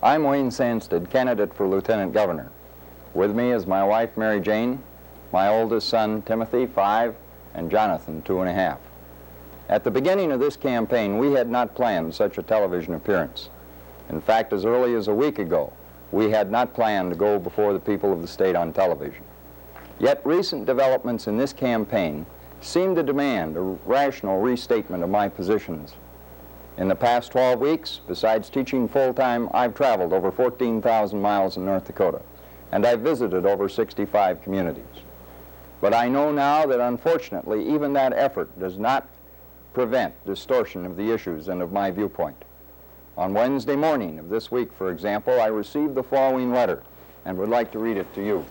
I'm Wayne Sanstead, candidate for Lieutenant Governor. With me is my wife, Mary Jane, my oldest son, Timothy, 5, and Jonathan, 2.5. At the beginning of this campaign, we had not planned such a television appearance. In fact, as early as a week ago, we had not planned to go before the people of the state on television. Yet recent developments in this campaign seem to demand a rational restatement of my positions. In the past 12 weeks, besides teaching full-time, I've traveled over 14,000 miles in North Dakota, and I've visited over 65 communities. But I know now that unfortunately even that effort does not prevent distortion of the issues and of my viewpoint. On Wednesday morning of this week, for example, I received the following letter and would like to read it to you.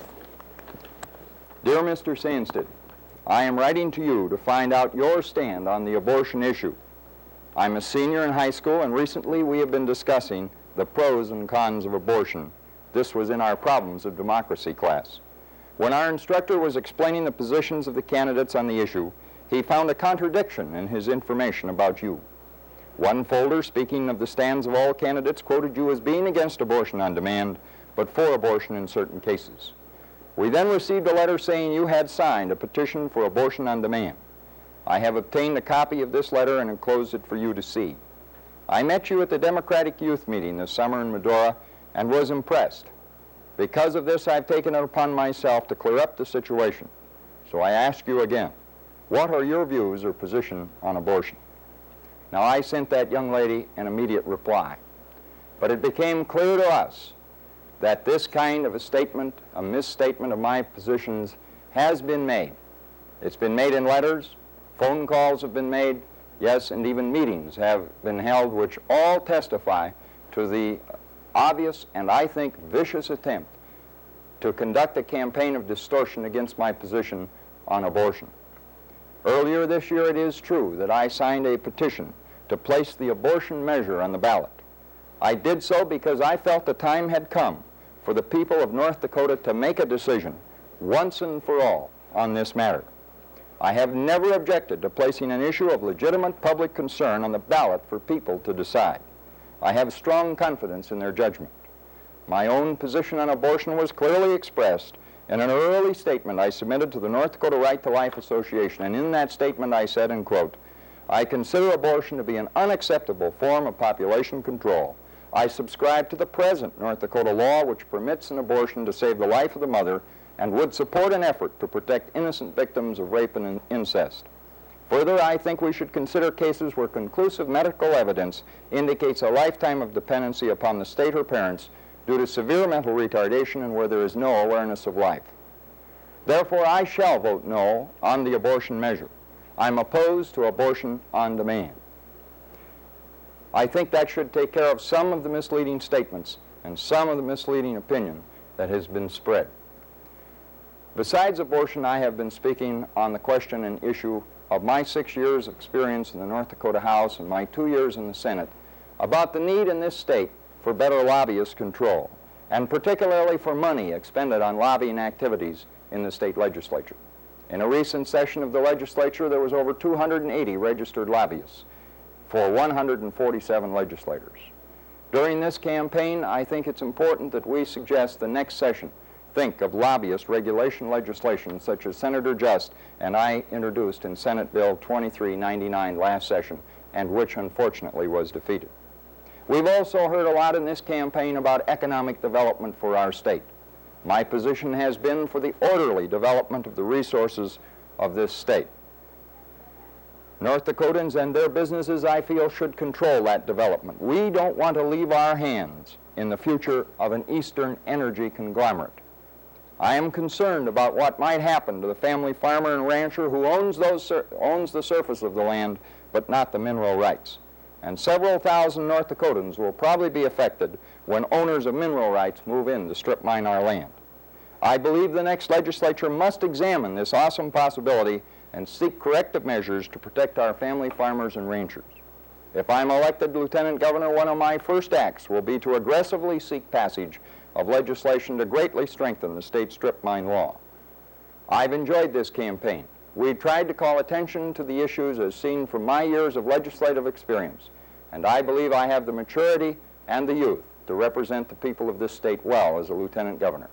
Dear Mr. Sanstead, I am writing to you to find out your stand on the abortion issue. I'm a senior in high school, and recently we have been discussing the pros and cons of abortion. This was in our Problems of Democracy class. When our instructor was explaining the positions of the candidates on the issue, he found a contradiction in his information about you. One folder, speaking of the stands of all candidates, quoted you as being against abortion on demand, but for abortion in certain cases. We then received a letter saying you had signed a petition for abortion on demand. I have obtained a copy of this letter and enclosed it for you to see. I met you at the Democratic Youth Meeting this summer in Medora and was impressed. Because of this, I've taken it upon myself to clear up the situation. So I ask you again, what are your views or position on abortion? Now, I sent that young lady an immediate reply, but it became clear to us that this kind of a statement, a misstatement of my positions, has been made. It's been made in letters, phone calls have been made, yes, and even meetings have been held which all testify to the obvious and I think vicious attempt to conduct a campaign of distortion against my position on abortion. Earlier this year, it is true that I signed a petition to place the abortion measure on the ballot. I did so because I felt the time had come for the people of North Dakota to make a decision once and for all on this matter. I have never objected to placing an issue of legitimate public concern on the ballot for people to decide. I have strong confidence in their judgment. My own position on abortion was clearly expressed in an early statement I submitted to the North Dakota Right to Life Association, and in that statement I said, and quote, I consider abortion to be an unacceptable form of population control. I subscribe to the present North Dakota law which permits an abortion to save the life of the mother and would support an effort to protect innocent victims of rape and incest. Further, I think we should consider cases where conclusive medical evidence indicates a lifetime of dependency upon the state or parents due to severe mental retardation and where there is no awareness of life. Therefore, I shall vote no on the abortion measure. I'm opposed to abortion on demand. I think that should take care of some of the misleading statements and some of the misleading opinion that has been spread. Besides abortion, I have been speaking on the question and issue of my 6 years' experience in the North Dakota House and my 2 years in the Senate about the need in this state for better lobbyist control, and particularly for money expended on lobbying activities in the state legislature. In a recent session of the legislature, there was over 280 registered lobbyists for 147 legislators. During this campaign, I think it's important that we suggest the next session think of lobbyist regulation legislation such as Senator Just and I introduced in Senate Bill 2399 last session, and which unfortunately was defeated. We've also heard a lot in this campaign about economic development for our state. My position has been for the orderly development of the resources of this state. North Dakotans and their businesses, I feel, should control that development. We don't want to leave our hands in the future of an Eastern energy conglomerate. I am concerned about what might happen to the family farmer and rancher who owns the surface of the land, but not the mineral rights. And several thousand North Dakotans will probably be affected when owners of mineral rights move in to strip mine our land. I believe the next legislature must examine this awesome possibility and seek corrective measures to protect our family farmers and ranchers. If I'm elected Lieutenant Governor, one of my first acts will be to aggressively seek passage of legislation to greatly strengthen the state strip mine law. I've enjoyed this campaign. We tried to call attention to the issues as seen from my years of legislative experience, and I believe I have the maturity and the youth to represent the people of this state well as a lieutenant governor.